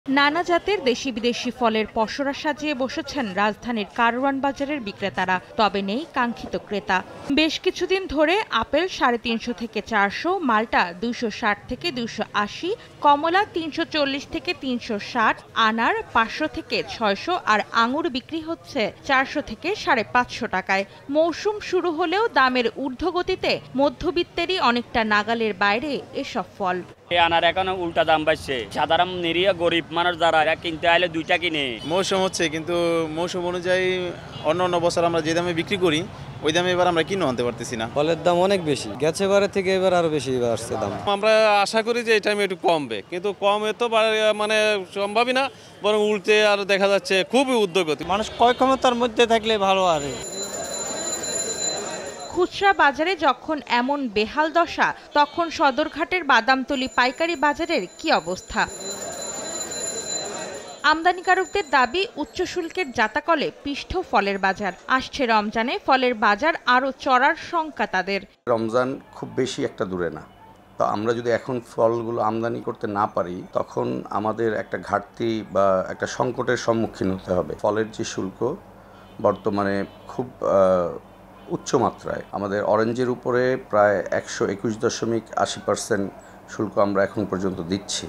নানা জাতের দেশি বিদেশি ফলের পসরা সাজিয়ে বসেছেন রাজধানীর কারওয়ান বাজারের বিক্রেতারা, তবে নেই কাঙ্ক্ষিত ক্রেতা। বেশ কিছুদিন ধরে আপেল 350 থেকে 400, মাল্টা 260 থেকে 280, কমলা 340 থেকে 360, আনার 500 থেকে 600 আর আঙুর বিক্রি হচ্ছে 400 থেকে 550 টাকায়। মৌসুম শুরু হলেও দামের ঊর্ধ্বগতিতে মধ্যবিত্তেরই অনেকটা নাগালের বাইরে এসব ফল। আনার এখন উল্টা দাম বাড়ছে। সাধারণ নিরীহ গরিব মানুষ যারা এরা কিনতে আইলে দুইটা কিনে। মৌসুম হচ্ছে, কিন্তু মৌসুম অনুযায়ী অন্য বছর আমরা যে দামে বিক্রি করি ওই দামে এবার আমরা কিনে আনতে পারতেছি না। ফলের দাম অনেক বেশি, গেছে বারের থেকে এবার আরো বেশি আসছে দাম। আমরা আশা করি যে এই টাইমে একটু কমবে, কিন্তু কমে তো মানে সম্ভবই না, বরং উল্টে আর দেখা যাচ্ছে খুবই ঊর্ধ্বগতি। মানুষ ক্রয় ক্ষমতার মধ্যে থাকলে ভালো। আর খুচরা বাজারে যখন এমন বেহাল দশা, তখন সদরঘাটের বাদামতলী পাইকারি বাজারের কি অবস্থা? আমদানিকারকদের দাবি, উচ্চ শুল্কের জাতাকলে পিষ্ট ফলের বাজার। আসছে রমজানে ফলের বাজার আরও চড়ার শঙ্কা তাদের। রমজান খুব বেশি একটা দূরে না, তো আমরা যদি এখন ফলগুলো আমদানি করতে না পারি তখন আমাদের একটা ঘাটতি বা একটা সংকটের সম্মুখীন হতে হবে। ফলের যে শুল্ক বর্তমানে খুব উচ্চ মাত্রায়, আমাদের অরেঞ্জের উপরে প্রায় 121.80% শুল্ক আমরা এখন পর্যন্ত দিচ্ছি।